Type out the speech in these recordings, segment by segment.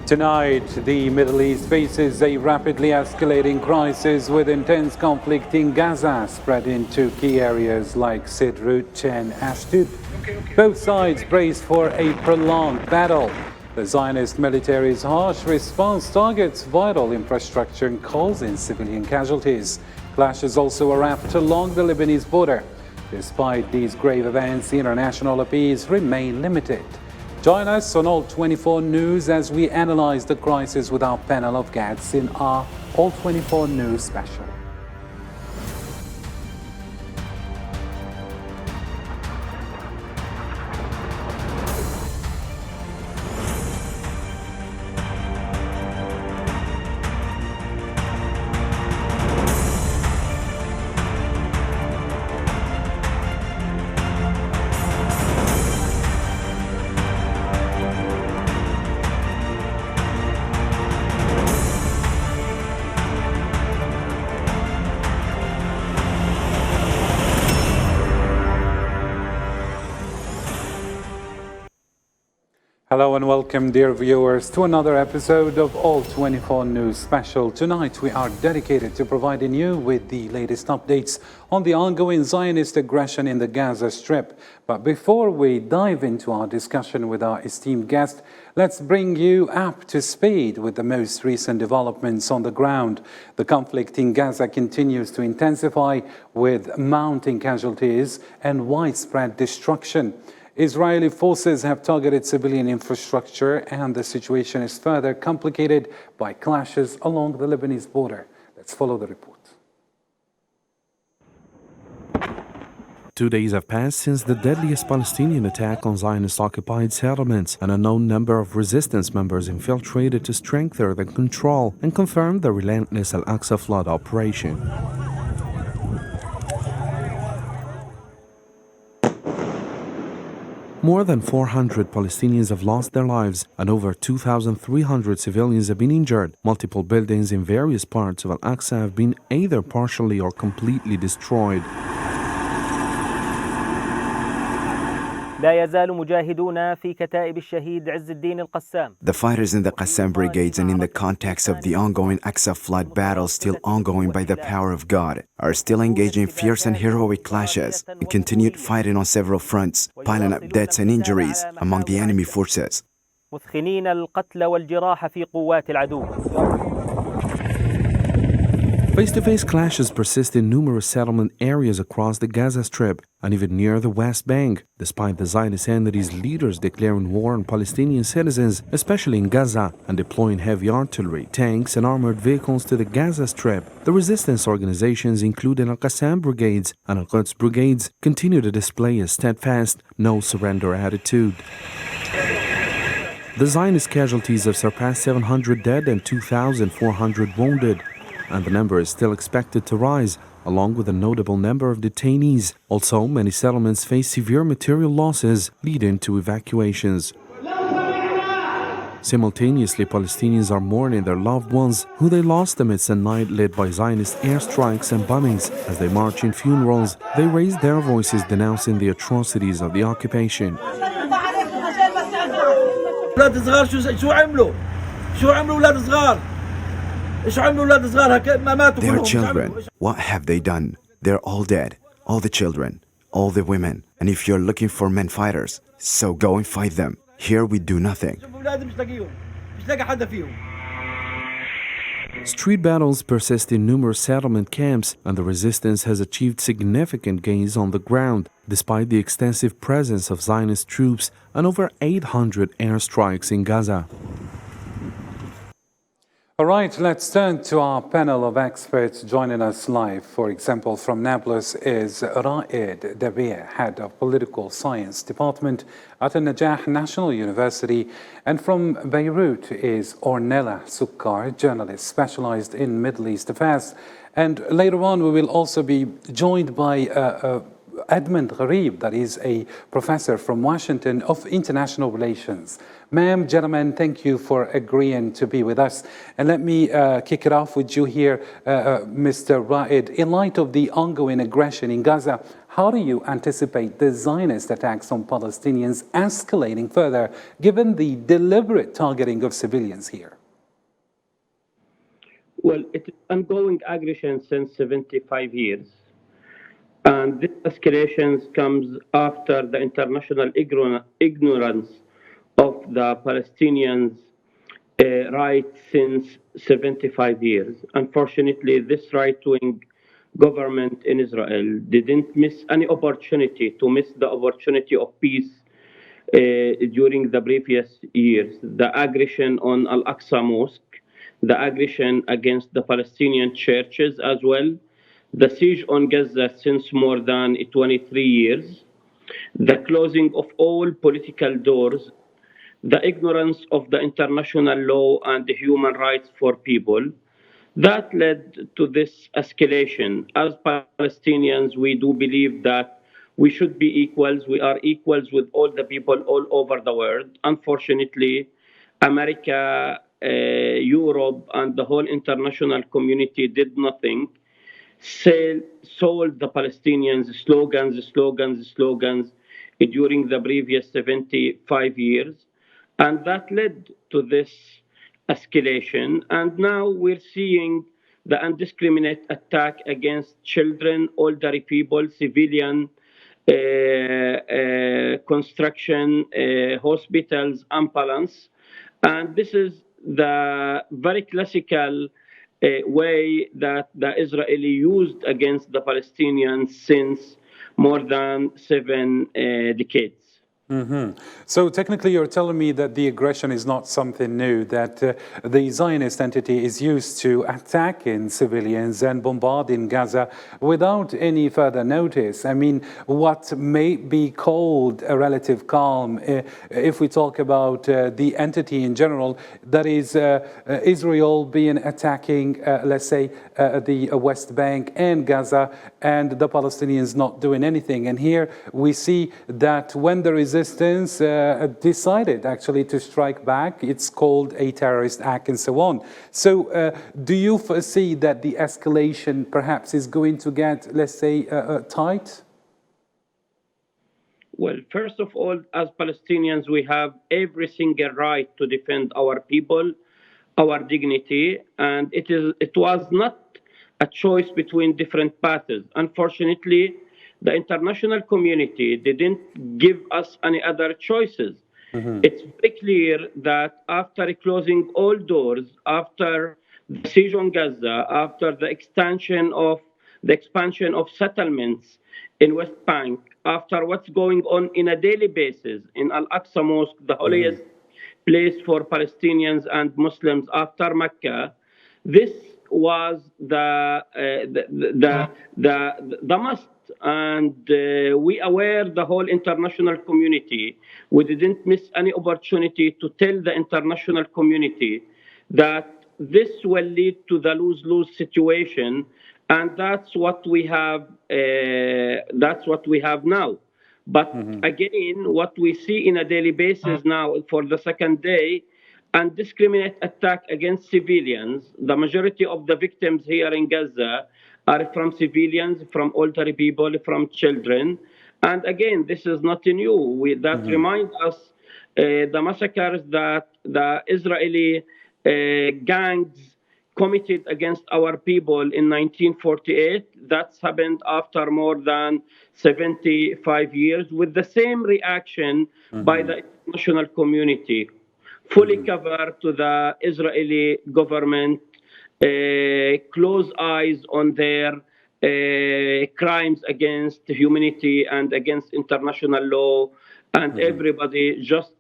Tonight, the Middle East faces a rapidly escalating crisis with intense conflict in Gaza spread into key areas like Sderot and Ashdod. Both sides brace for a prolonged battle. The Zionist military's harsh response targets vital infrastructure and calls in civilian casualties. Clashes also erupt along the Lebanese border. Despite these grave events, the international appeals remain limited. Join us on All 24 News as we analyze the crisis with our panel of guests in our All 24 News special. Hello and welcome, dear viewers, to another episode of All 24 News Special. Tonight we are dedicated to providing you with the latest updates on the ongoing Zionist aggression in the Gaza Strip. But before we dive into our discussion with our esteemed guest, let's bring you up to speed with the most recent developments on the ground. The conflict in Gaza continues to intensify with mounting casualties and widespread destruction. Israeli forces have targeted civilian infrastructure, and the situation is further complicated by clashes along the Lebanese border. Let's follow the report. 2 days have passed since the deadliest Palestinian attack on Zionist-occupied settlements. An unknown number of resistance members infiltrated to strengthen the control and confirm the relentless Al-Aqsa flood operation. More than 400 Palestinians have lost their lives and over 2,300 civilians have been injured. Multiple buildings in various parts of Al-Aqsa have been either partially or completely destroyed. لا يزال مجاهدون في كتائب الشهيد عز الدين القسام. The fighters in the Qassam brigades and in the context of the ongoing Aqsa flood battle still ongoing by the power of God are still engaging fierce and heroic clashes and continued fighting on several fronts, piling up deaths and injuries among the enemy forces. مثخنين القتل والجراح في قوات العدو. Face-to-face clashes persist in numerous settlement areas across the Gaza Strip and even near the West Bank, despite the Zionist entity's leaders declaring war on Palestinian citizens, especially in Gaza, and deploying heavy artillery, tanks, and armored vehicles to the Gaza Strip. The resistance organizations, including Al-Qassam brigades and Al-Quds brigades, continue to display a steadfast, no-surrender attitude. The Zionist casualties have surpassed 700 dead and 2,400 wounded, and the number is still expected to rise, along with a notable number of detainees. Also, many settlements face severe material losses, leading to evacuations. Simultaneously, Palestinians are mourning their loved ones who they lost amidst a night lit by Zionist airstrikes and bombings. As they march in funerals, they raise their voices denouncing the atrocities of the occupation. Their children, what have they done? They're all dead, all the children, all the women. And if you're looking for men fighters, so go and fight them. Here we do nothing. Street battles persist in numerous settlement camps, and the resistance has achieved significant gains on the ground, despite the extensive presence of Zionist troops and over 800 airstrikes in Gaza. All right, let's turn to our panel of experts joining us live. For example, from Nablus is Raed Dabir, Head of Political Science Department at Al-Najah National University. And from Beirut is Ornella Sukkar, journalist specialized in Middle East affairs. And later on, we will also be joined by Edmund Gharib, that is a professor from Washington of International Relations. Ma'am, gentlemen, thank you for agreeing to be with us. And let me kick it off with you here, Mr. Raed. In light of the ongoing aggression in Gaza, how do you anticipate the Zionist attacks on Palestinians escalating further, given the deliberate targeting of civilians here? Well, it is ongoing aggression since 75 years. And this escalation comes after the international ignorance of the Palestinians' rights since 75 years. Unfortunately, this right-wing government in Israel didn't miss any opportunity to miss the opportunity of peace during the previous years. The aggression on Al-Aqsa Mosque, the aggression against the Palestinian churches as well, the siege on Gaza since more than 23 years, the closing of all political doors, the ignorance of the international law and the human rights for people, that led to this escalation. As Palestinians, we do believe that we should be equals. We are equals with all the people all over the world. Unfortunately, America, Europe, and the whole international community did nothing. Sold the Palestinians slogans during the previous 75 years. And that led to this escalation. And now we're seeing the indiscriminate attack against children, elderly people, civilian, construction, hospitals, ambulance. And this is the very classical way that the Israeli used against the Palestinians since more than 7 decades. So technically you're telling me that the aggression is not something new, that the Zionist entity is used to attacking civilians and bombarding Gaza without any further notice. I mean, what may be called a relative calm, if we talk about the entity in general, that is Israel being attacking, let's say, the West Bank and Gaza, and the Palestinians not doing anything. And here we see that when the resistance decided actually to strike back, it's called a terrorist act and so on. So do you foresee that the escalation perhaps is going to get, let's say, tight? Well, first of all, as Palestinians, we have every single right to defend our people, our dignity, and it was not a choice between different paths. Unfortunately, the international community didn't give us any other choices. It's very clear that after closing all doors, after the siege on Gaza, after the expansion of settlements in West Bank, after what's going on in a daily basis in Al-Aqsa Mosque, the holiest place for Palestinians and Muslims after Mecca, this was the must. And we aware the whole international community. We didn't miss any opportunity to tell the international community that this will lead to the lose-lose situation, and that's what we have. That's what we have now. But again, what we see in a daily basis now for the second day, indiscriminate attack against civilians. The majority of the victims here in Gaza are from civilians, from elderly people, from children. And again, this is not new. That reminds us the massacres that the Israeli gangs committed against our people in 1948. That's happened after more than 75 years with the same reaction by the international community. Fully cover to the Israeli government, close eyes on their crimes against humanity and against international law, and everybody just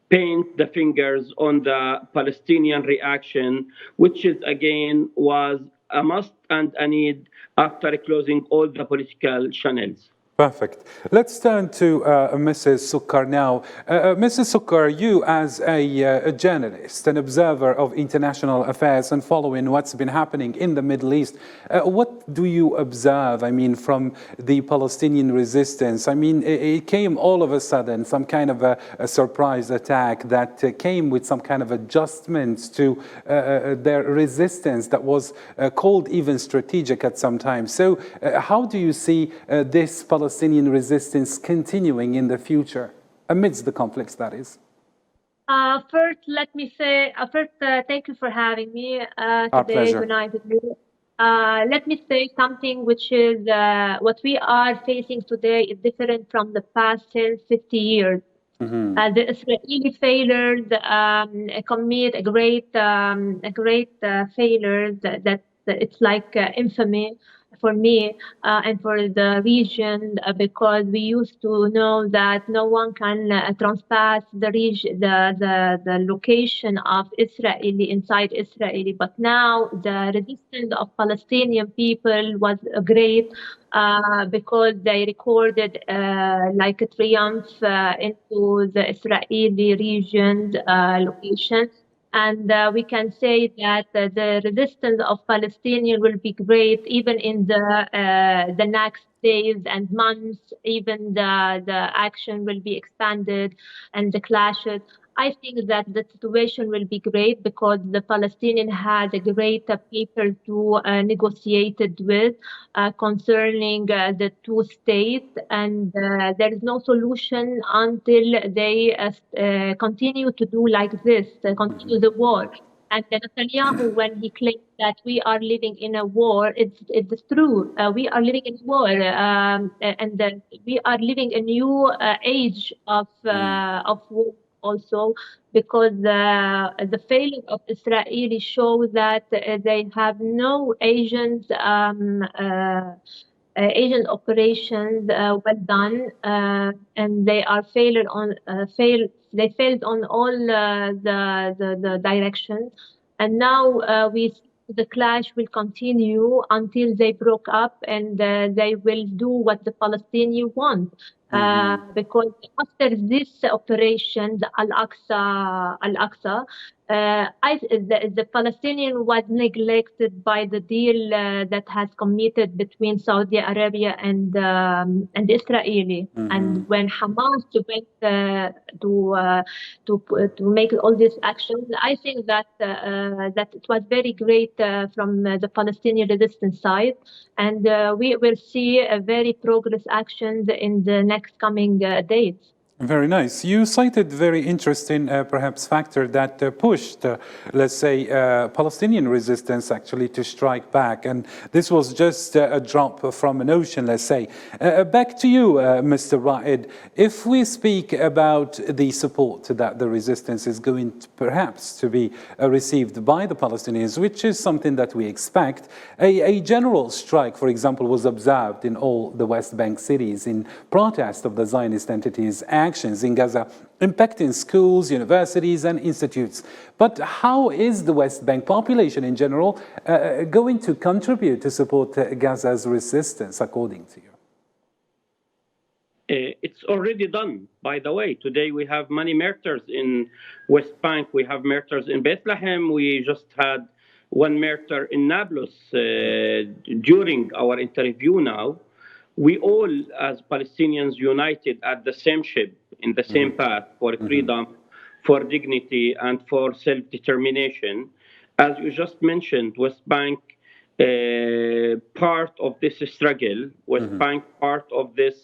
paint the fingers on the Palestinian reaction, which is again was a must and a need after closing all the political channels. Perfect. Let's turn to Mrs. Sukkar now. Mrs. Sukkar, you as a journalist, an observer of international affairs and following what's been happening in the Middle East, what do you observe, I mean, from the Palestinian resistance? I mean, it came all of a sudden, some kind of a surprise attack that came with some kind of adjustments to their resistance that was called even strategic at some time. So how do you see this Palestinian Palestinian resistance continuing in the future, amidst the conflicts, that is? First, let me say, thank you for having me Our today, pleasure. Unite with you. Let me say something which is what we are facing today is different from the past 10, 50 years. The Israeli failures commit a great failure that it's like infamy for me and for the region because we used to know that no one can trespass the region, the location of Israeli inside Israeli. But now the resistance of Palestinian people was great because they recorded like a triumph into the Israeli region location. And we can say that the resistance of Palestinians will be great even in the next days and months. Even the action will be expanded and the clashes. I think that the situation will be great because the Palestinian had a great people to negotiate it with concerning the two states, and there is no solution until they continue to do like this, continue the war. And Netanyahu, when he claims that we are living in a war, it's true. We are living in war, and we are living a new age of war also, because the failure of Israeli shows that they have no agent agent operations well done, and they are they failed on all the directions, and now we see the clash will continue until they broke up, and they will do what the Palestinians want. Because after this operation, the Al-Aqsa, the Palestinian was neglected by the deal that has committed between Saudi Arabia and Israeli. And when Hamas went to make all these actions, I think that that it was very great from the Palestinian resistance side, and we will see a very progress actions in the next coming days. Very nice. You cited very interesting, perhaps, factor that pushed, let's say, Palestinian resistance actually to strike back. And this was just a drop from an ocean, let's say. Back to you, Mr. Ra'id. If we speak about the support that the resistance is going to, perhaps to be received by the Palestinians, which is something that we expect, a general strike, for example, was observed in all the West Bank cities in protest of the Zionist entities' actions in Gaza, impacting schools, universities, and institutes. But how is the West Bank population in general going to contribute to support Gaza's resistance, according to you? It's already done, by the way. Today we have many martyrs in West Bank. We have martyrs in Bethlehem. We just had one martyr in Nablus during our interview now. We all, as Palestinians, united at the same ship, in the same path for freedom, for dignity, and for self-determination. As you just mentioned, West Bank, part of this struggle, West Bank, part of this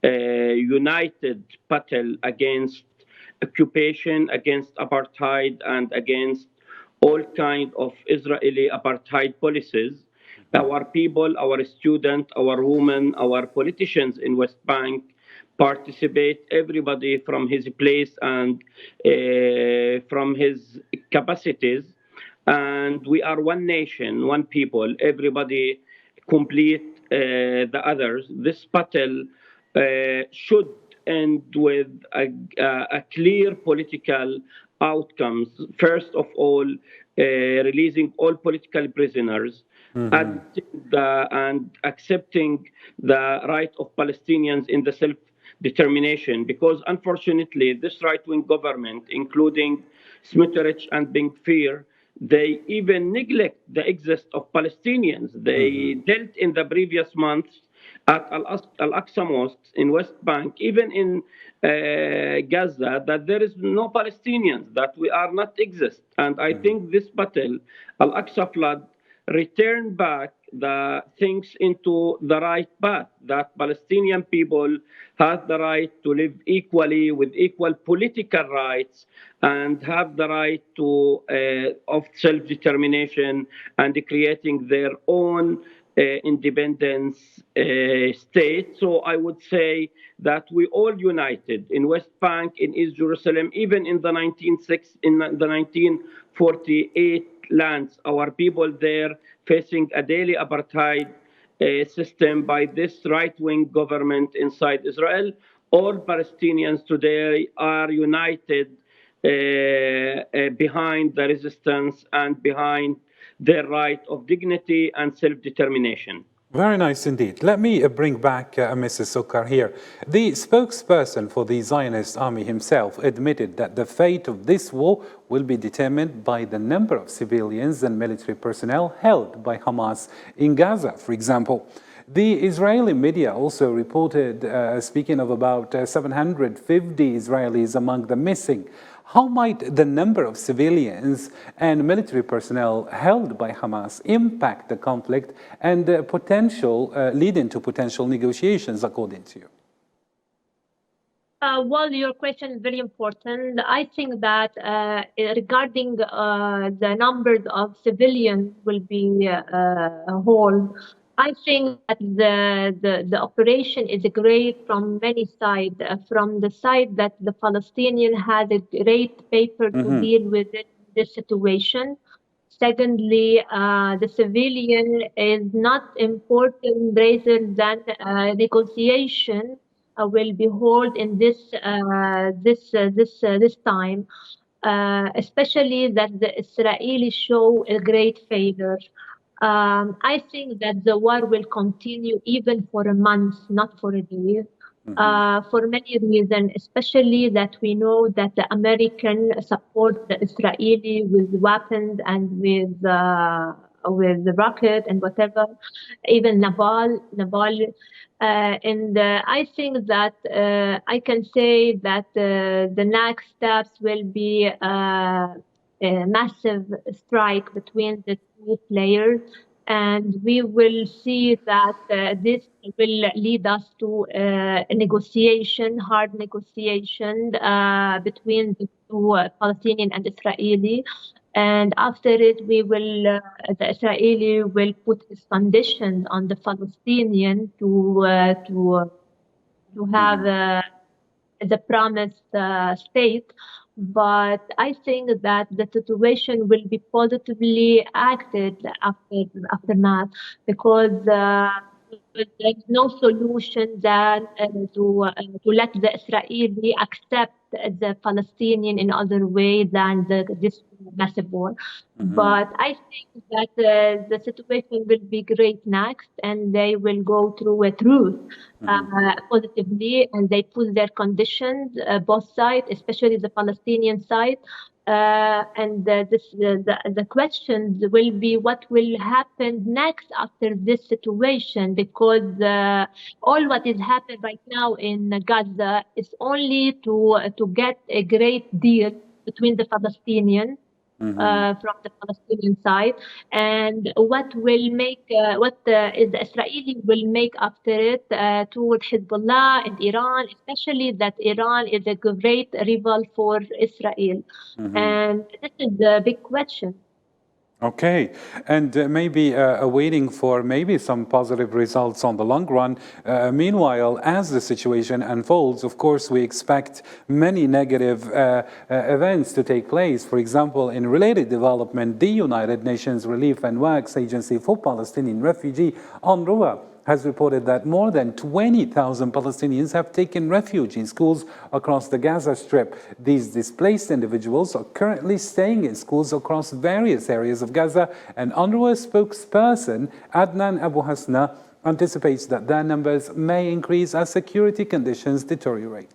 united battle against occupation, against apartheid, and against all kinds of Israeli apartheid policies. Our people, our students, our women, our politicians in West Bank participate, everybody from his place and from his capacities. And we are one nation, one people, everybody complete the others. This battle should end with a clear political outcomes. First of all, releasing all political prisoners, and accepting the right of Palestinians in the self-determination. Because unfortunately, this right-wing government, including Smotrich and Ben Gvir, they even neglect the exist of Palestinians. They dealt in the previous months at Al-Aqsa mosques in West Bank, even in Gaza, that there is no Palestinians, that we are not exist. And I think this battle, Al-Aqsa flood, return back the things into the right path, that Palestinian people have the right to live equally with equal political rights and have the right to of self-determination and creating their own independence state. So I would say that we all united in West Bank, in East Jerusalem, even in the 1948 lands, our people there facing a daily apartheid system by this right-wing government inside Israel. All Palestinians today are united behind the resistance and behind their right of dignity and self-determination. Very nice indeed. Let me bring back Mrs. Sukkar here. The spokesperson for the Zionist army himself admitted that the fate of this war will be determined by the number of civilians and military personnel held by Hamas in Gaza, for example. The Israeli media also reported, speaking of about 750 Israelis among the missing. How might the number of civilians and military personnel held by Hamas impact the conflict and leading to potential negotiations, according to you? Well, your question is very important. I think that regarding the numbers of civilians will be whole. I think that the operation is great from many sides. From the side that the Palestinian has a great paper to deal with this situation. Secondly, the civilian is not important rather than negotiation will be held in this time, especially that the Israelis show a great favor. I think that the war will continue even for a month, not for a day, for many reasons, especially that we know that the American support the Israeli with weapons and with the rocket and whatever, even Naval. And I think that I can say that the next steps will be a massive strike between the two players, and we will see that this will lead us to a negotiation, hard negotiation between the two, Palestinian and Israeli. And after it, we will, the Israeli will put its conditions on the Palestinian to have the promised state. But I think that the situation will be positively acted aftermath, because there's no solution than to let the Israeli accept the Palestinian in other way than this massive war. But I think that the situation will be great next, and they will go through a truth positively, and they put their conditions, both sides, especially the Palestinian side. And the questions will be what will happen next after this situation, because all what is happening right now in Gaza is only to get a great deal between the Palestinians. From the Palestinian side, and what will make the Israeli will make after it toward Hezbollah and Iran, especially that Iran is a great rival for Israel, and this is the big question. Okay, and maybe waiting for maybe some positive results on the long run. Meanwhile, as the situation unfolds, of course, we expect many negative events to take place. For example, in related development, the United Nations Relief and Works Agency for Palestinian Refugee, UNRWA, has reported that more than 20,000 Palestinians have taken refuge in schools across the Gaza Strip. These displaced individuals are currently staying in schools across various areas of Gaza, and UNRWA spokesperson Adnan Abu Hasna anticipates that their numbers may increase as security conditions deteriorate.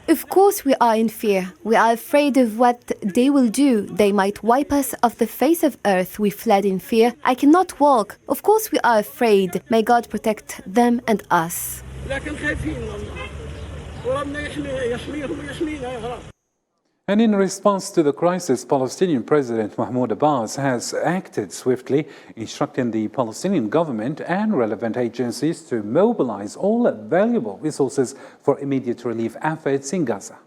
Of course we are in fear. We are afraid of what they will do. They might wipe us off the face of earth. We fled in fear. I cannot walk. Of course we are afraid. May God protect them and us. And in response to the crisis, Palestinian President Mahmoud Abbas has acted swiftly, instructing the Palestinian government and relevant agencies to mobilize all available resources for immediate relief efforts in Gaza.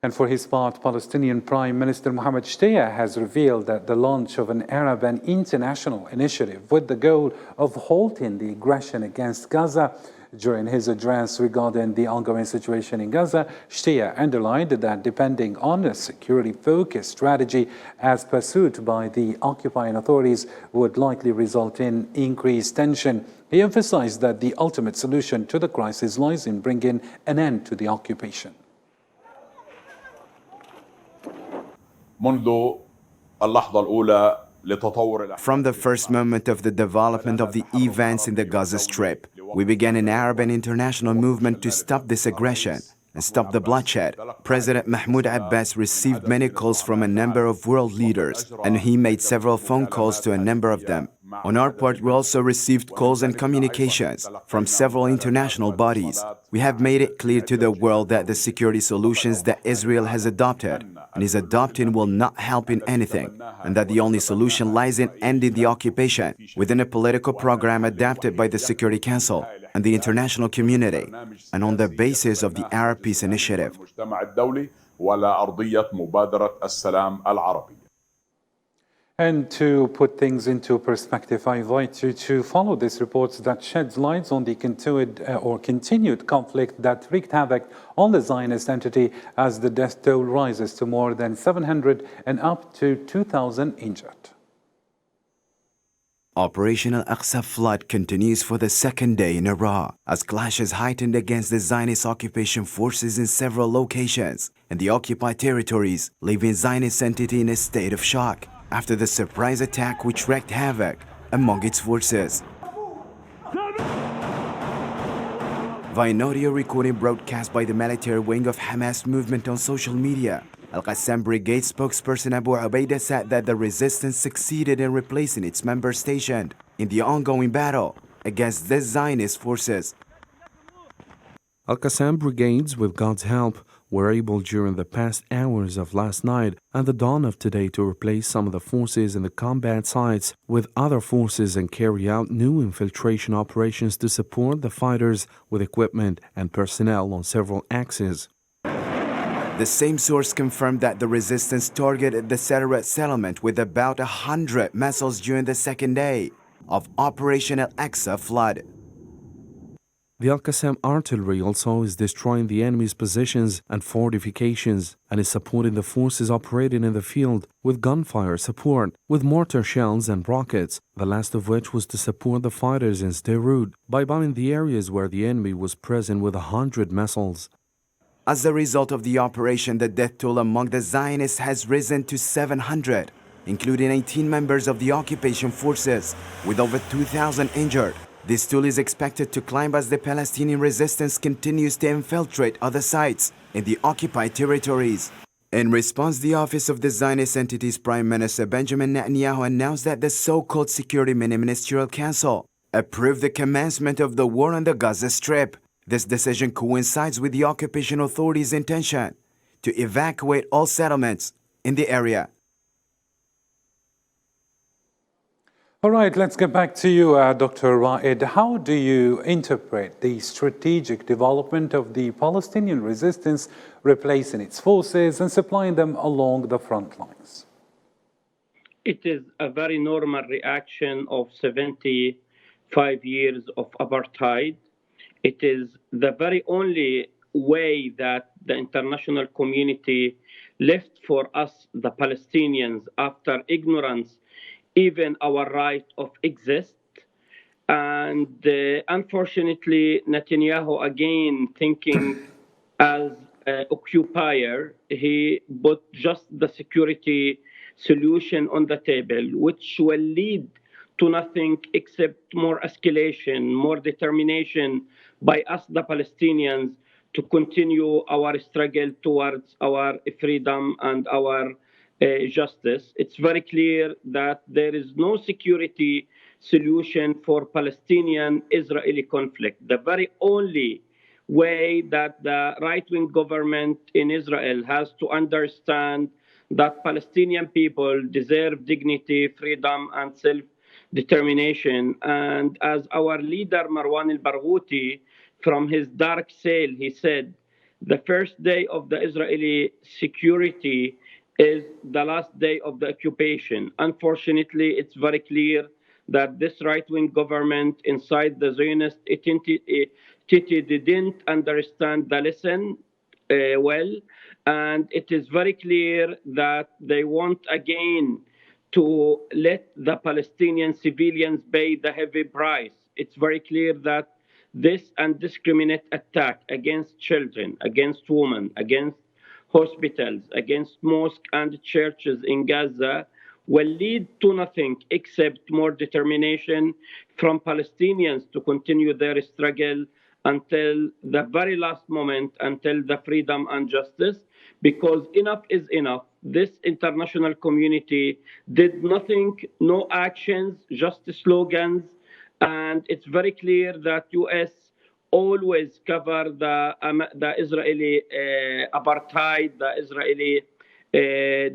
And for his part, Palestinian Prime Minister Mohammed Shtayyeh has revealed that the launch of an Arab and international initiative with the goal of halting the aggression against Gaza. During his address regarding the ongoing situation in Gaza, Shtayyeh underlined that depending on a security-focused strategy as pursued by the occupying authorities would likely result in increased tension. He emphasized that the ultimate solution to the crisis lies in bringing an end to the occupation. From the first moment of the development of the events in the Gaza Strip, we began an Arab and international movement to stop this aggression and stop the bloodshed. President Mahmoud Abbas received many calls from a number of world leaders, and he made several phone calls to a number of them. On our part, we also received calls and communications from several international bodies. We have made it clear to the world that the security solutions that Israel has adopted and is adopting will not help in anything, and that the only solution lies in ending the occupation within a political program adopted by the Security Council and the international community, and on the basis of the Arab Peace Initiative. And to put things into perspective, I invite you to follow this report that sheds light on the continued conflict that wreaked havoc on the Zionist entity as the death toll rises to more than 700 and up to 2,000 injured. Operation Al-Aqsa Flood continues for the second day in a row as clashes heightened against the Zionist occupation forces in several locations in the occupied territories, leaving Zionist entity in a state of shock after the surprise attack which wreaked havoc among its forces. Via an audio recording broadcast by the military wing of Hamas movement on social media, Al-Qassam Brigade spokesperson Abu Ubaida said that the resistance succeeded in replacing its members stationed in the ongoing battle against the Zionist forces. Al-Qassam brigades, with God's help, were able during the past hours of last night and the dawn of today to replace some of the forces in the combat sites with other forces and carry out new infiltration operations to support the fighters with equipment and personnel on several axes. The same source confirmed that the resistance targeted the Sederot settlement with about 100 missiles during the second day of Operation Al-Aqsa Flood. The Al-Qassam artillery also is destroying the enemy's positions and fortifications and is supporting the forces operating in the field with gunfire support, with mortar shells and rockets, the last of which was to support the fighters in Sderot by bombing the areas where the enemy was present with 100 missiles. As a result of the operation, the death toll among the Zionists has risen to 700, including 18 members of the occupation forces, with over 2,000 injured. This toll is expected to climb as the Palestinian resistance continues to infiltrate other sites in the occupied territories. In response, the office of the Zionist entity's Prime Minister Benjamin Netanyahu announced that the so-called Security Ministerial Council approved the commencement of the war on the Gaza Strip. This decision coincides with the occupation authorities' intention to evacuate all settlements in the area. All right, let's get back to you, Dr. Raed. How do you interpret the strategic development of the Palestinian resistance replacing its forces and supplying them along the front lines? It is a very normal reaction of 75 years of apartheid. It is the very only way that the international community left for us, the Palestinians, after ignorance, even our right of exist. And unfortunately, Netanyahu, again, thinking as an occupier, he put just the security solution on the table, which will lead to nothing except more escalation, more determination by us, the Palestinians, to continue our struggle towards our freedom and our justice. It's very clear that there is no security solution for Palestinian-Israeli conflict. The very only way that the right-wing government in Israel has to understand that Palestinian people deserve dignity, freedom, and self-determination. And as our leader, Marwan al-Barghouti, from his dark cell, he said, the first day of the Israeli security is the last day of the occupation. Unfortunately, it's very clear that this right-wing government inside the Zionist entity didn't understand the lesson well, and it is very clear that they want again to let the Palestinian civilians pay the heavy price. It's very clear that this indiscriminate attack against children, against women, against hospitals, against mosques and churches in Gaza will lead to nothing except more determination from Palestinians to continue their struggle until the very last moment, until the freedom and justice, because enough is enough. This international community did nothing, no actions, just slogans, and it's very clear that U.S. always cover the Israeli apartheid, the Israeli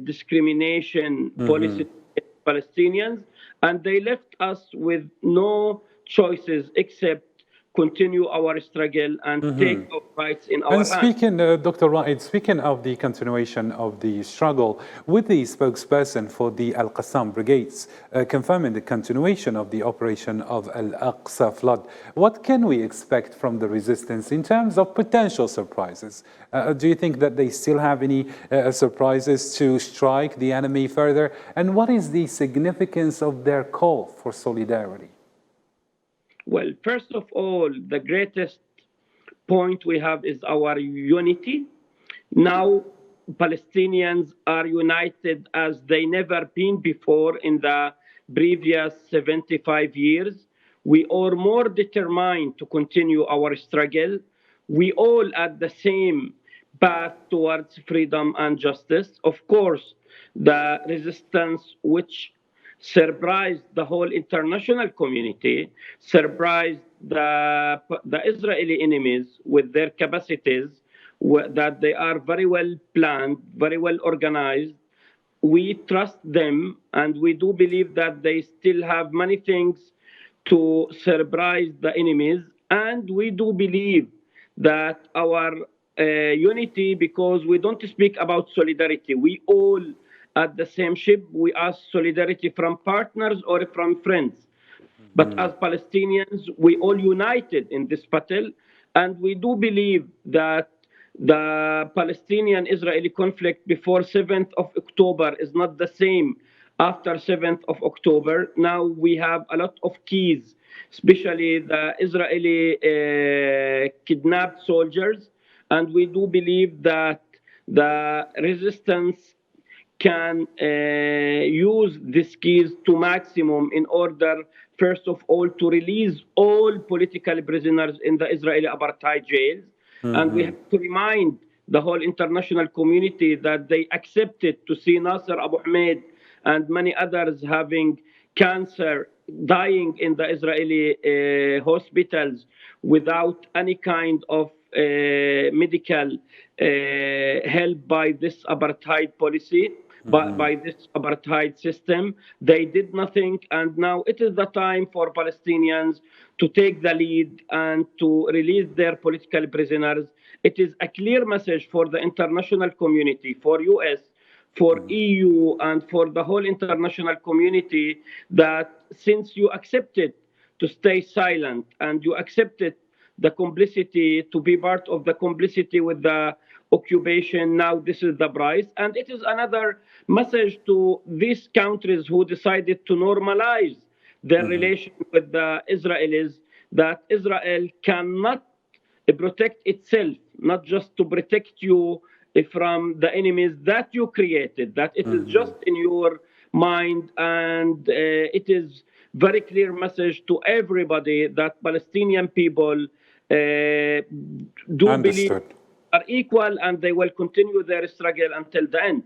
discrimination policy against Palestinians, and they left us with no choices except continue our struggle and take our rights in our And hands. speaking, Dr. Raed, speaking of the continuation of the struggle, with the spokesperson for the Al-Qassam brigades confirming the continuation of the operation of Al-Aqsa flood, what can we expect from the resistance in terms of potential surprises? Do you think that they still have any surprises to strike the enemy further? And what is the significance of their call for solidarity? Well, first of all, the greatest point we have is our unity. Now, Palestinians are united as they never been before in the previous 75 years. We are more determined to continue our struggle. We all at the same path towards freedom and justice. Of course, the resistance which surprised the whole international community, surprised the Israeli enemies with their capacities, that they are very well planned, very well organized. We trust them, and we do believe that they still have many things to surprise the enemies. And we do believe that our unity, because we don't speak about solidarity, we all at the same ship, we ask solidarity from partners or from friends. But as Palestinians, we all united in this battle, and we do believe that the Palestinian-Israeli conflict before 7th of October is not the same after 7th of October. Now we have a lot of keys, especially the Israeli kidnapped soldiers, and we do believe that the resistance can use these keys to maximum in order, first of all, to release all political prisoners in the Israeli apartheid jails. And we have to remind the whole international community that they accepted to see Nasser Abu Hamid and many others having cancer, dying in the Israeli hospitals without any kind of medical help by this apartheid policy. By this apartheid system. They did nothing, and now it is the time for Palestinians to take the lead and to release their political prisoners. It is a clear message for the international community, for US, for EU, and for the whole international community that since you accepted to stay silent and you accepted the complicity, to be part of the complicity with the occupation, now this is the price. And it is another message to these countries who decided to normalize their relation with the Israelis, that Israel cannot protect itself, not just to protect you from the enemies that you created, that it is just in your mind. And it is very clear message to everybody that Palestinian people do believe are equal, and they will continue their struggle until the end.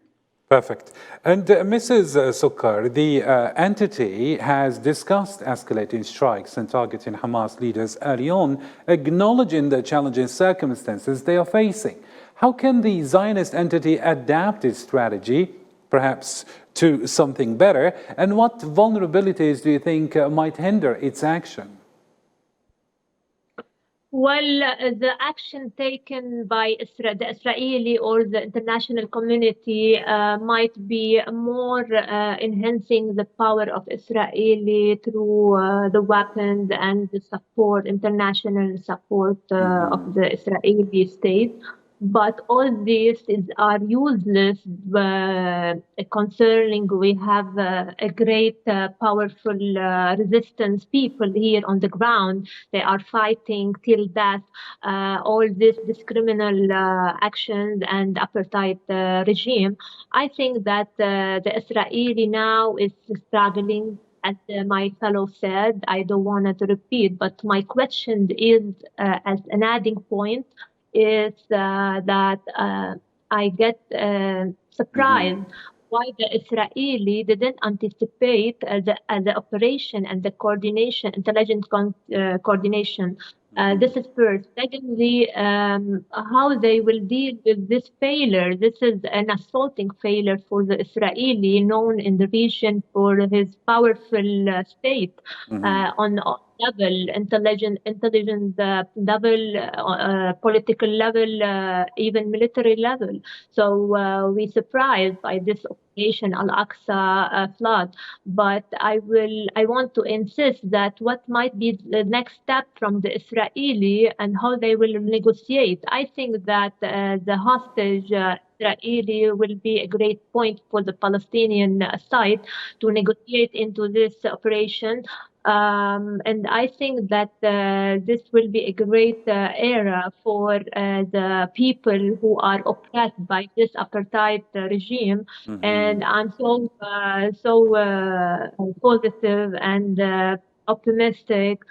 Perfect. And Mrs. Sukkar, the entity has discussed escalating strikes and targeting Hamas leaders early on, acknowledging the challenging circumstances they are facing. How can the Zionist entity adapt its strategy, perhaps to something better? And what vulnerabilities do you think might hinder its action? Well, the action taken by the Israeli or the international community might be more enhancing the power of Israeli through the weapons and the support, international support of the Israeli state. But all these are useless concerning we have a great powerful resistance people here on the ground. They are fighting till death all these criminal actions and apartheid regime. I think that the Israeli now is struggling, as my fellow said. I don't want to repeat, but my question is, as an adding point, is that I get surprised why the Israeli didn't anticipate the operation and the coordination, intelligent coordination. This is first. Secondly, how they will deal with this failure. This is an assaulting failure for the Israeli, known in the region for his powerful state on level, intelligent level, political level, even military level. So we surprised by this operation Al-Aqsa flood. But I want to insist that what might be the next step from the Israeli and how they will negotiate. I think that the hostage Israeli will be a great point for the Palestinian side to negotiate into this operation. And I think that this will be a great era for the people who are oppressed by this apartheid regime. And I'm so positive and optimistic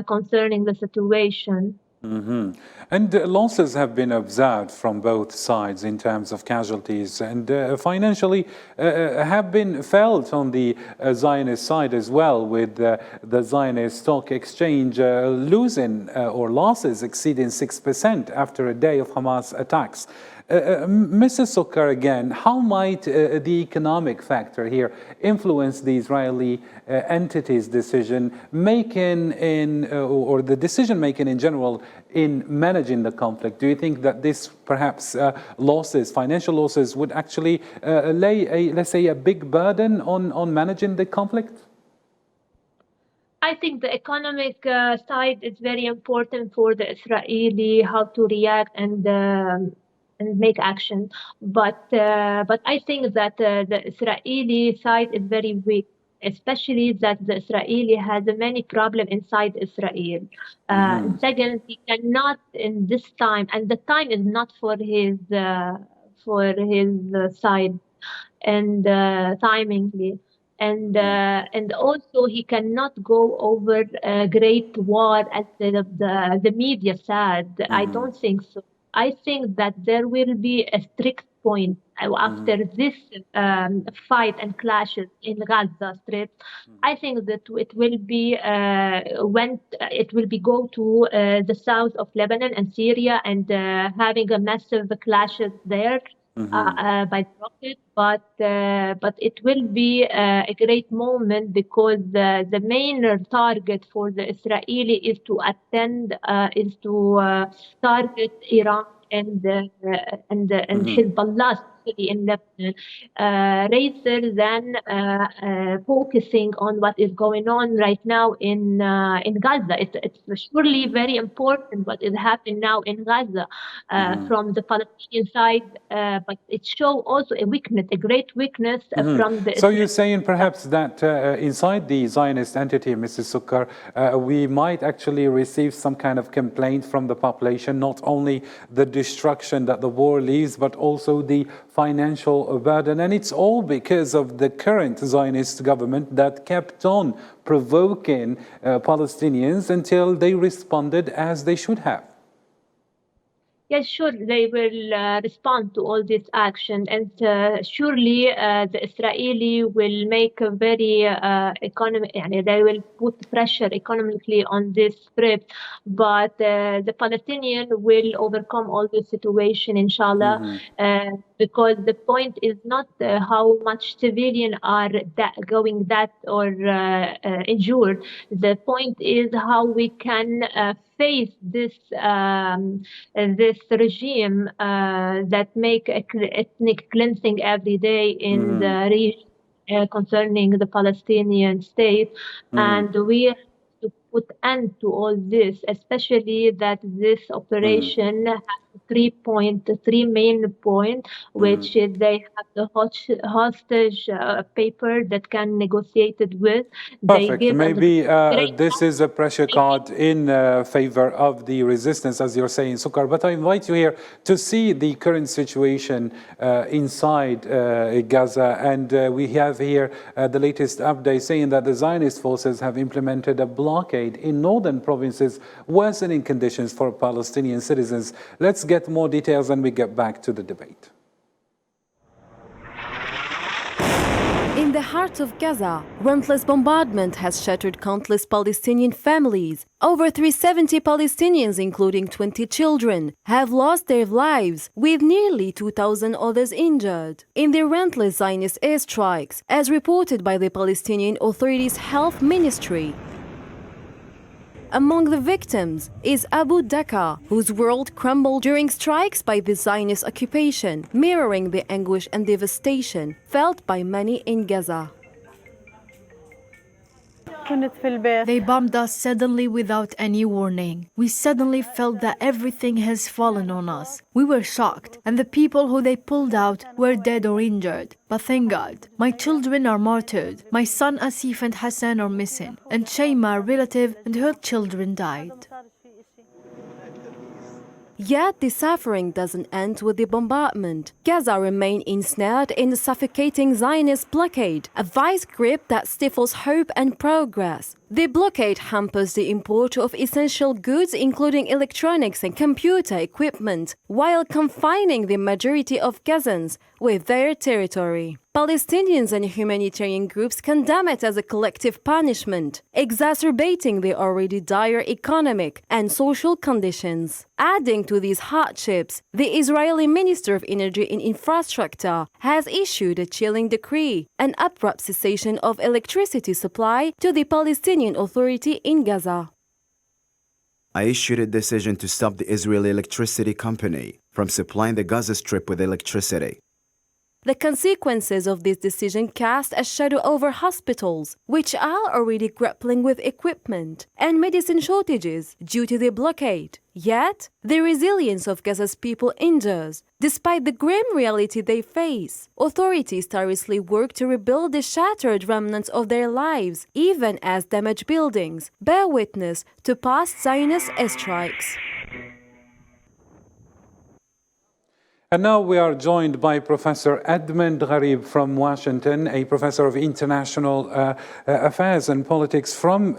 concerning the situation. And losses have been observed from both sides in terms of casualties, and financially have been felt on the Zionist side as well, with the Zionist stock exchange losing or losses exceeding 6% after a day of Hamas attacks. Mrs. Sukkar, again, how might the economic factor here influence the Israeli entity's decision making or the decision making in general in managing the conflict? Do you think that this perhaps losses, financial losses, would actually lay let's say, a big burden on managing the conflict? I think the economic side is very important for the Israeli, how to react and make action. But I think that the Israeli side is very weak, especially that the Israeli has many problems inside Israel. Second, he cannot in this time, and the time is not for his side, and timingly. And also he cannot go over a great war as the media said. I don't think so. I think that there will be a strict point after this fight and clashes in Gaza Strip. I think that it will be go to the south of Lebanon and Syria and having a massive clashes there. By rocket, but it will be a great moment because the main target for the Israeli is to target Iran and Hezbollah in Lebanon, rather than focusing on what is going on right now in Gaza. It's surely very important what is happening now in Gaza from the Palestinian side, but it shows also a weakness, a great weakness from the. So you're saying perhaps that inside the Zionist entity, Mrs. Sukkar, we might actually receive some kind of complaint from the population, not only the destruction that the war leaves, but also the financial burden. And it's all because of the current Zionist government that kept on provoking Palestinians until they responded as they should have. Yes, sure, they will respond to all this action, and surely the Israeli will make a very economic. They will put pressure economically on this strip, but the Palestinian will overcome all this situation, inshallah. Because the point is not how much civilians are going that or injured. The point is how we can face this regime that make ethnic cleansing every day in the region concerning the Palestinian state, and we have to put end to all this, especially that this operation has 3 main point, which is they have the hostage paper that can negotiate it with. They Perfect. give Maybe this is a pressure card in favor of the resistance, as you're saying, Sukar. But I invite you here to see the current situation inside Gaza. And we have here the latest update saying that the Zionist forces have implemented a blockade in northern provinces, worsening conditions for Palestinian citizens. Let's get more details and we get back to the debate. In the heart of Gaza, relentless bombardment has shattered countless Palestinian families. Over 370 Palestinians, including 20 children, have lost their lives, with nearly 2,000 others injured in the relentless Zionist airstrikes, as reported by the Palestinian Authority's Health Ministry. Among the victims is Abu Daka, whose world crumbled during strikes by the Zionist occupation, mirroring the anguish and devastation felt by many in Gaza. They bombed us suddenly without any warning. We suddenly felt that everything has fallen on us. We were shocked, and the people who they pulled out were dead or injured. But thank God, my children are martyred. My son Asif and Hassan are missing, and Shayma, a relative, and her children died. Yet the suffering doesn't end with the bombardment. Gaza remains ensnared in the suffocating Zionist blockade, a vice grip that stifles hope and progress. The blockade hampers the import of essential goods, including electronics and computer equipment, while confining the majority of Gazans with their territory. Palestinians and humanitarian groups condemn it as a collective punishment, exacerbating the already dire economic and social conditions. Adding to these hardships, the Israeli Minister of Energy and Infrastructure has issued a chilling decree, an abrupt cessation of electricity supply to the Palestinian Authority in Gaza. I issued a decision to stop the Israeli electricity company from supplying the Gaza Strip with electricity. The consequences of this decision cast a shadow over hospitals, which are already grappling with equipment and medicine shortages due to the blockade. Yet, the resilience of Gaza's people endures. Despite the grim reality they face, authorities tirelessly work to rebuild the shattered remnants of their lives, even as damaged buildings bear witness to past Zionist airstrikes. And now we are joined by Professor Edmund Gharib from Washington, a professor of international affairs and politics from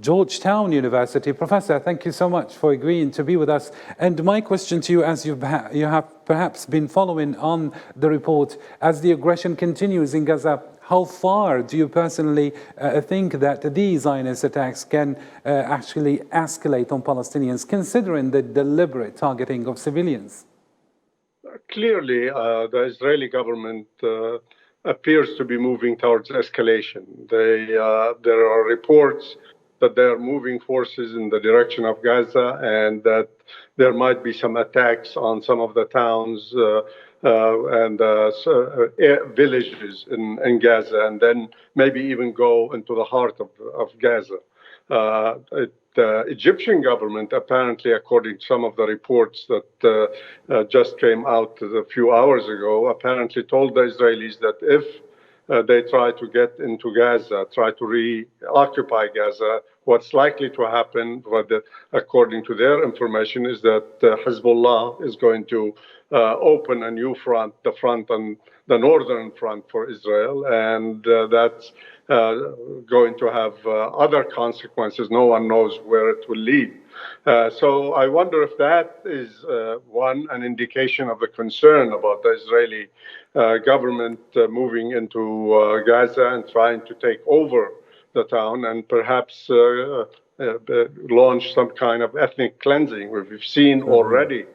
Georgetown University. Professor, thank you so much for agreeing to be with us. And my question to you, as you have perhaps been following on the report, as the aggression continues in Gaza, how far do you personally think that these Zionist attacks can actually escalate on Palestinians, considering the deliberate targeting of civilians? Clearly, the Israeli government appears to be moving towards escalation. There are reports that they are moving forces in the direction of Gaza and that there might be some attacks on some of the towns and villages in Gaza, and then maybe even go into the heart of Gaza. The Egyptian government, apparently, according to some of the reports that just came out a few hours ago, apparently told the Israelis that if they try to get into Gaza, try to reoccupy Gaza, what's likely to happen, according to their information, is that Hezbollah is going to open a new front, the front on the northern front for Israel, and that's going to have other consequences. No one knows where it will lead. So I wonder if that is an indication of the concern about the Israeli government moving into Gaza and trying to take over the town and perhaps launch some kind of ethnic cleansing. We've seen already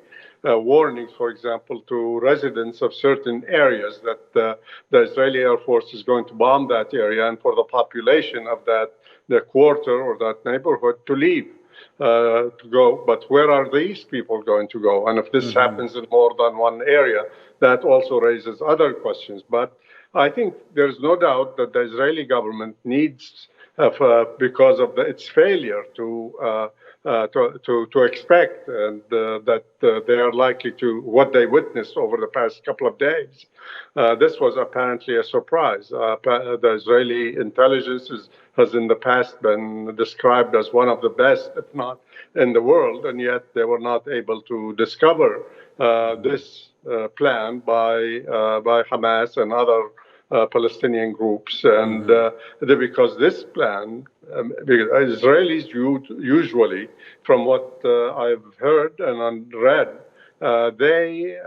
warnings, for example, to residents of certain areas that the Israeli Air Force is going to bomb that area, and for the population of the quarter or that neighborhood to leave. To go, but where are these people going to go? And if this happens in more than one area, that also raises other questions. But I think there's no doubt that the Israeli government needs, because of its failure to expect, and that they are likely to what they witnessed over the past couple of days. This was apparently a surprise. The Israeli intelligence has in the past been described as one of the best, if not in the world, and yet they were not able to discover this plan by Hamas and other Palestinian groups. And because this plan, Israelis usually, from what I've heard and read, they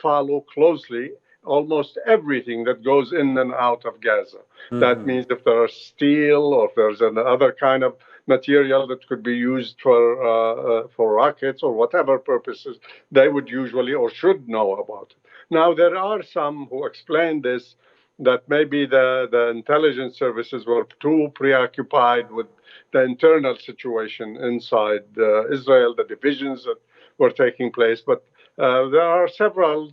follow closely almost everything that goes in and out of Gaza. That means if there are steel or if there's another kind of material that could be used for rockets or whatever purposes, they would usually or should know about it. Now, there are some who explain this, that maybe the intelligence services were too preoccupied with the internal situation inside Israel, the divisions that were taking place. But there are several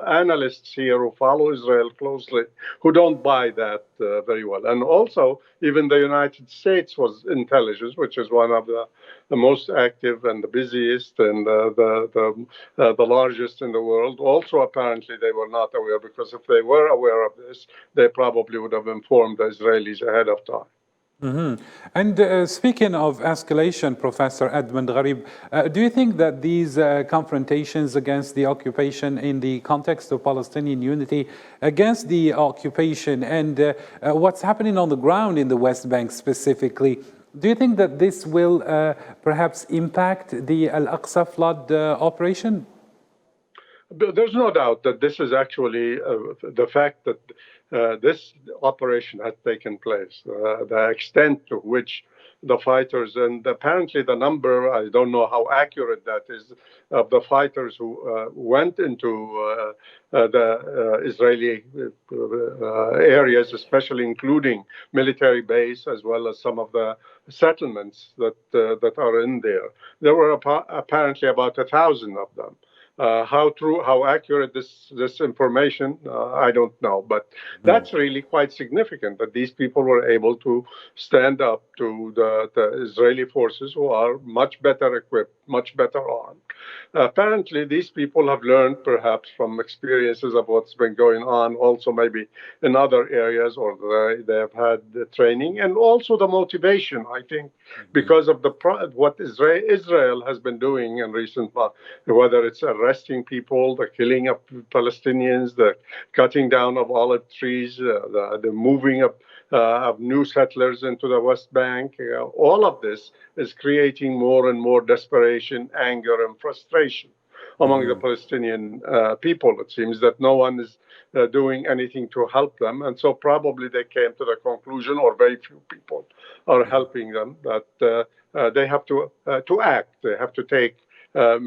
analysts here who follow Israel closely who don't buy that very well. And also, even the United States was intelligence, which is one of the most active and the busiest and the largest in the world. Also, apparently, they were not aware, because if they were aware of this, they probably would have informed the Israelis ahead of time. And speaking of escalation, Professor Edmund Gharib, do you think that these confrontations against the occupation in the context of Palestinian unity, against the occupation and what's happening on the ground in the West Bank specifically, do you think that this will perhaps impact the Al-Aqsa flood operation? There's no doubt that this is actually the fact that this operation has taken place, the extent to which the fighters, and apparently the number, I don't know how accurate that is, of the fighters who went into the Israeli areas, especially including military base, as well as some of the settlements that are in there. There were apparently about 1,000 of them. How true, how accurate this information, I don't know. But that's really quite significant that these people were able to stand up to the Israeli forces, who are much better equipped, much better armed. Apparently, these people have learned perhaps from experiences of what's been going on, also maybe in other areas, or they have had the training and also the motivation, I think, because of what Israel has been doing in recent months, whether it's arresting people, the killing of Palestinians, the cutting down of olive trees, the moving of new settlers into the West Bank. All of this is creating more and more desperation, anger, and frustration among the Palestinian people. It seems that no one is doing anything to help them, and so probably they came to the conclusion, or very few people are helping them, that they have to act. They have to take a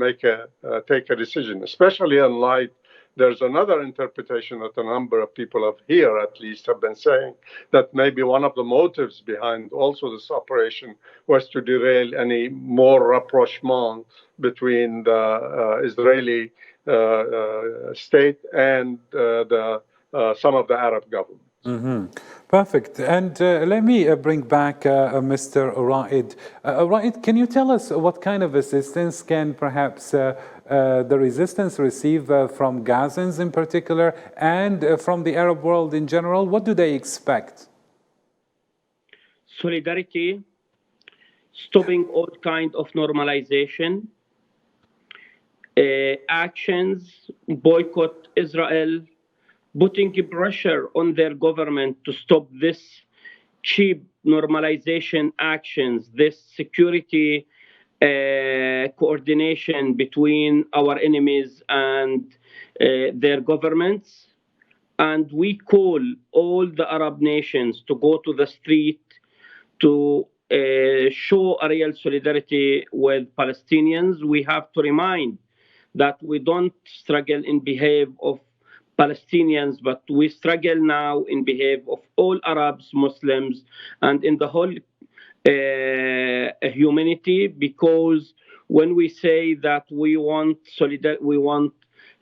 decision, especially in light. There's another interpretation that a number of people here, at least, have been saying, that maybe one of the motives behind also this operation was to derail any more rapprochement between the Israeli state and some of the Arab governments. Perfect. And let me bring back Mr. Raed. Raed, can you tell us what kind of assistance can perhaps the resistance receive from Gazans in particular and from the Arab world in general? What do they expect? Solidarity, stopping all kind of normalization, actions, boycott Israel, putting pressure on their government to stop this cheap normalization actions, this security coordination between our enemies and their governments. And we call all the Arab nations to go to the street to show a real solidarity with Palestinians. We have to remind that we don't struggle in behalf of Palestinians, but we struggle now in behalf of all Arabs, Muslims, and in the whole humanity, because when we say that we want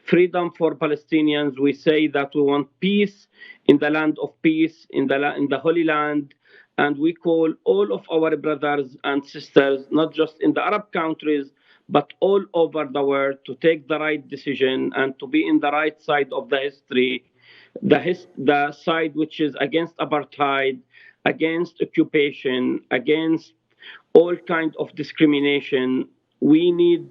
freedom for Palestinians, we say that we want peace in the land of peace, in the Holy Land, and we call all of our brothers and sisters, not just in the Arab countries, but all over the world, to take the right decision and to be in the right side of the history, the side which is against apartheid, against occupation, against all kind of discrimination. We need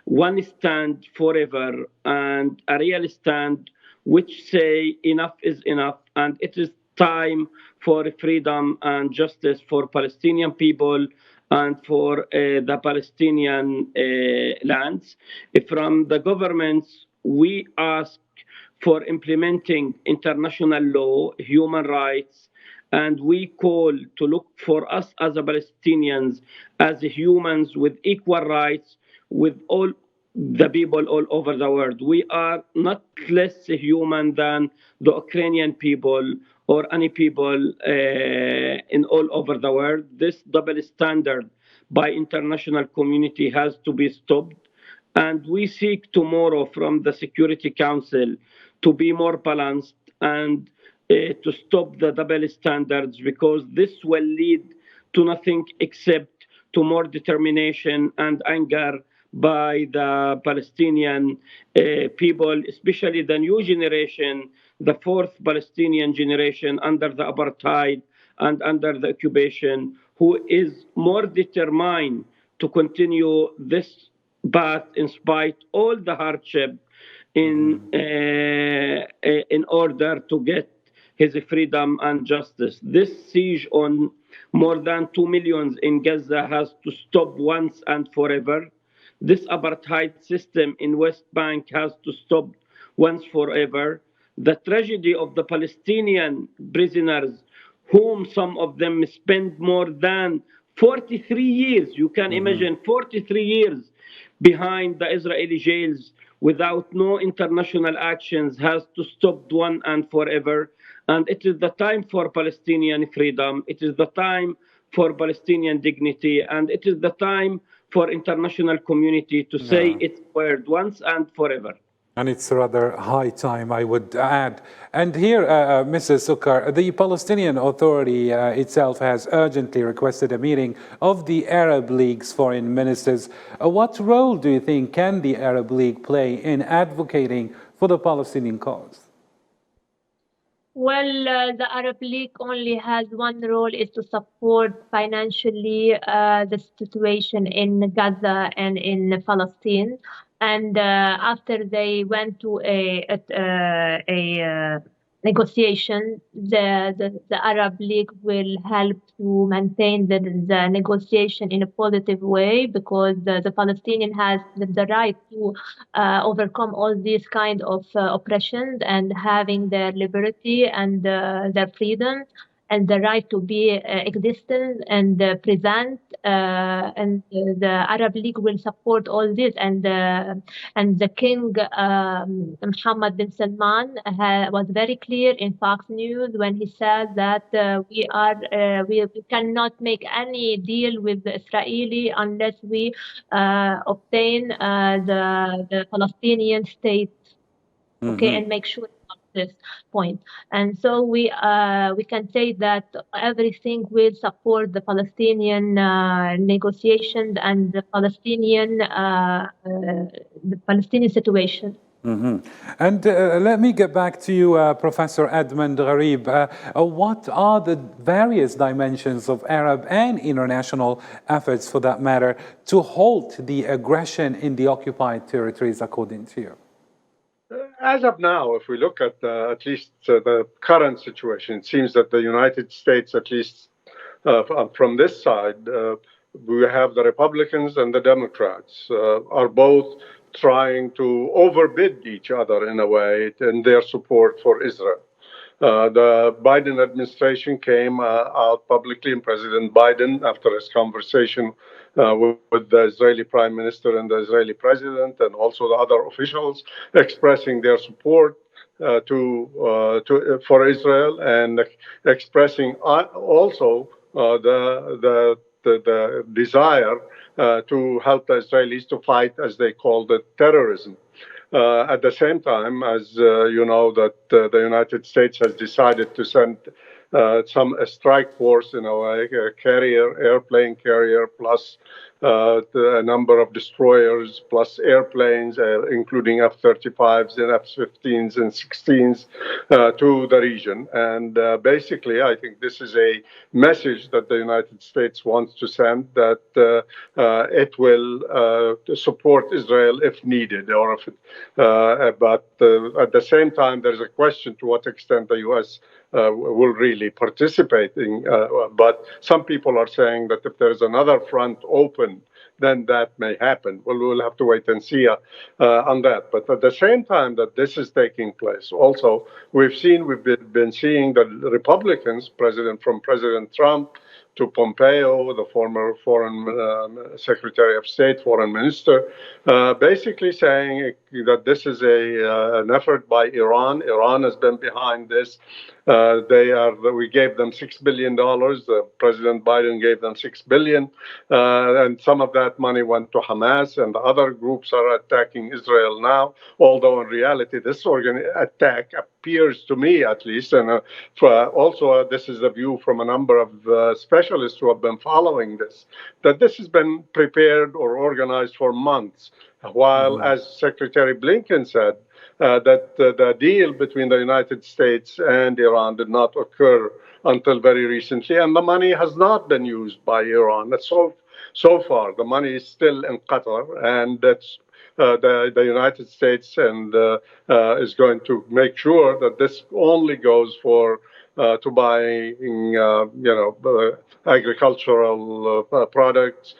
one stand forever, and a real stand which say enough is enough, and it is time for freedom and justice for Palestinian people and for the Palestinian lands. From the governments, we ask for implementing international law, human rights, and we call to look for us as Palestinians as humans with equal rights with all the people all over the world. We are not less human than the Ukrainian people or any people in all over the world. This double standard by international community has to be stopped. And we seek tomorrow from the Security Council to be more balanced and to stop the double standards, because this will lead to nothing except to more determination and anger by the Palestinian people, especially the new generation, the fourth Palestinian generation under the apartheid and under the occupation, who is more determined to continue this path in spite all the hardship in order to get his freedom and justice. This siege on more than 2 million in Gaza has to stop once and forever. This apartheid system in West Bank has to stop once forever. The tragedy of the Palestinian prisoners, whom some of them spent more than 43 years, you can imagine 43 years behind the Israeli jails without no international actions, has to stop one and forever. And it is the time for Palestinian freedom. It is the time for Palestinian dignity. And it is the time for international community to say its word once and forever. And it's rather high time, I would add. And here, Mrs. Sukkar, the Palestinian Authority itself has urgently requested a meeting of the Arab League's foreign ministers. What role do you think can the Arab League play in advocating for the Palestinian cause? Well, the Arab League only has one role, is to support financially the situation in Gaza and in Palestine. And after they went to a negotiation, the Arab League will help to maintain the negotiation in a positive way, because the Palestinian has the right to overcome all these kind of oppressions and having their liberty and their freedom and the right to be existent and present, and the Arab League will support all this. And the King Mohammed bin Salman was very clear in Fox News when he said that we cannot make any deal with the Israeli unless we obtain the Palestinian state, okay, and make sure this point. And so we can say that everything will support the Palestinian negotiations and the Palestinian situation. And let me get back to you, Professor Edmund Gharib. What are the various dimensions of Arab and international efforts, for that matter, to halt the aggression in the occupied territories, according to you? As of now, if we look at least the current situation, it seems that the United States, at least from this side, we have the Republicans and the Democrats are both trying to overbid each other in a way in their support for Israel. The Biden administration came out publicly, and President Biden, after his conversation with the Israeli Prime Minister and the Israeli President, and also the other officials, expressing their support for Israel, and expressing also the desire to help the Israelis to fight, as they called it, terrorism. At the same time, as you know, that the United States has decided to send a strike force in a way, airplane carrier, plus a number of destroyers, plus airplanes, including F-35s and F-15s and 16s to the region. And basically, I think this is a message that the United States wants to send, that it will support Israel if needed, or if but at the same time, there's a question to what extent the U.S. Will really participate in. But some people are saying that if there's another front open, then that may happen. Well, we'll have to wait and see on that. But at the same time that this is taking place, also we've been seeing that Republicans, from President Trump to Pompeo, the former foreign secretary of state, foreign minister, basically saying that this is an effort by Iran. Iran has been behind this. We gave them $6 billion. President Biden gave them $6 billion. And some of that money went to Hamas, and the other groups are attacking Israel now. Although in reality, this attack appears to me, at least, and also this is the view from a number of specialists who have been following this, that this has been prepared or organized for months. While, as Secretary Blinken said, that the deal between the United States and Iran did not occur until very recently, and the money has not been used by Iran. So far, the money is still in Qatar, and that's the United States and is going to make sure that this only goes for to buying, agricultural products,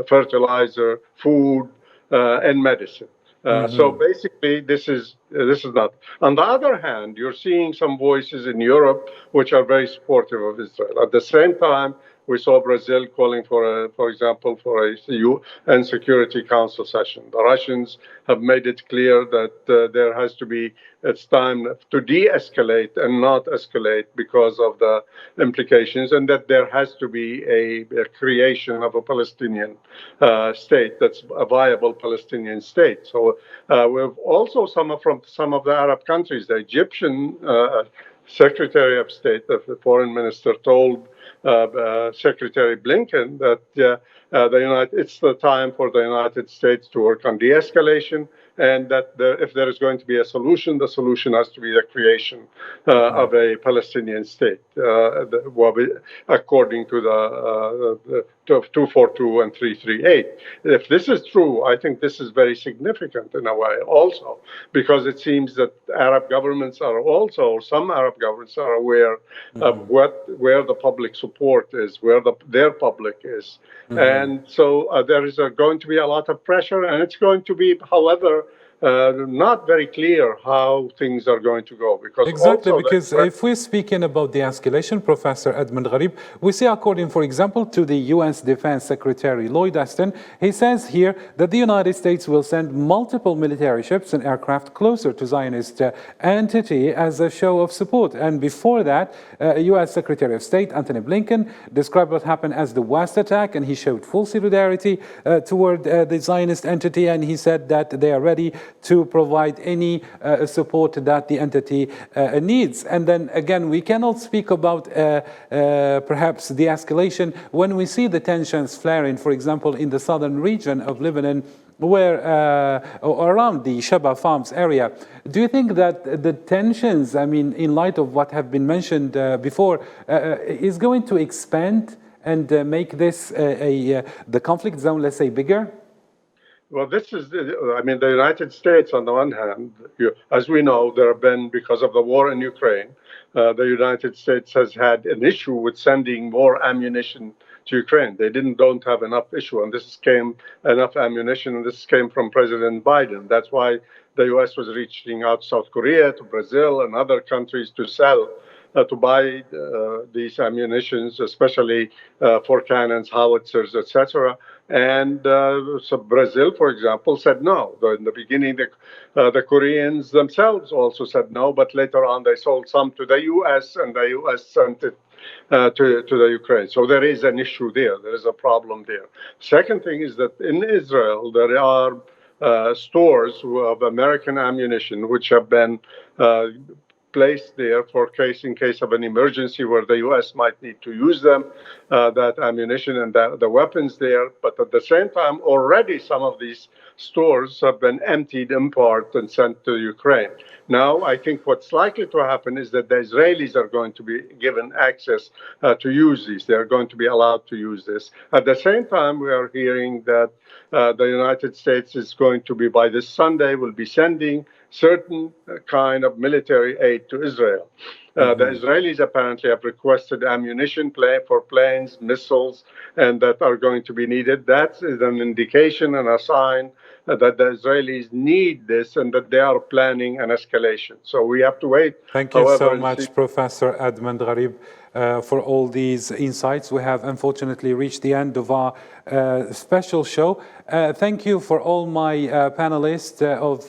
fertilizer, food, and medicine. So basically, this is not. On the other hand, you're seeing some voices in Europe which are very supportive of Israel. At the same time, we saw Brazil calling for example, for a UN Security Council session. The Russians have made it clear that it's time to de-escalate and not escalate because of the implications, and that there has to be a creation of a Palestinian state that's a viable Palestinian state. So we've also from some of the Arab countries, the Egyptian Secretary of State, the foreign minister, told Secretary Blinken that it's the time for the United States to work on de-escalation, and that if there is going to be a solution, the solution has to be the creation of a Palestinian state, according to the 242 and 338. If this is true, I think this is very significant in a way also, because it seems that Arab governments are also, or some Arab governments are aware of where the public support is, where their public is. And so there is going to be a lot of pressure, and it's going to be, however, not very clear how things are going to go. Because if we're speaking about the escalation, Professor Edmund Gharib, we see, according, for example, to the U.S. Defense Secretary Lloyd Austin, he says here that the United States will send multiple military ships and aircraft closer to Zionist entity as a show of support. And before that, U.S. Secretary of State Antony Blinken described what happened as the West attack, and he showed full solidarity toward the Zionist entity, and he said that they are ready to provide any support that the entity needs. And then again, we cannot speak about perhaps the escalation when we see the tensions flaring, for example, in the southern region of Lebanon, where around the Sheba Farms area. Do you think that the tensions, in light of what have been mentioned before, is going to expand and make this the conflict zone, let's say, bigger? Well, the United States, on the one hand, as we know, there have been, because of the war in Ukraine, the United States has had an issue with sending more ammunition to Ukraine. They don't have enough enough ammunition, and this came from President Biden. That's why the U.S. was reaching out to South Korea, to Brazil, and other countries to buy these ammunitions, especially for cannons, howitzers, etc. And so Brazil, for example, said no. In the beginning, the Koreans themselves also said no, but later on they sold some to the U.S. and the U.S. sent it to the Ukraine. So there is an issue there. There is a problem there. Second thing is that in Israel, there are stores of American ammunition which have been placed there in case of an emergency where the U.S. might need to use them, that ammunition and the weapons there. But at the same time, already some of these stores have been emptied in part and sent to Ukraine. Now, I think what's likely to happen is that the Israelis are going to be given access to use these. They're going to be allowed to use this. At the same time, we are hearing that the United States is going to be, by this Sunday, will be sending certain kind of military aid to Israel. The Israelis apparently have requested ammunition for planes, missiles, and that are going to be needed. That is an indication and a sign that the Israelis need this and that they are planning an escalation. So we have to wait. Thank you so much, Professor Edmond Gharib, for all these insights. We have unfortunately reached the end of our special show. Thank you for all my panelists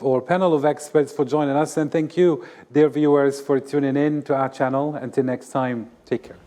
or panel of experts for joining us, and thank you, dear viewers, for tuning in to our channel. Until next time, take care.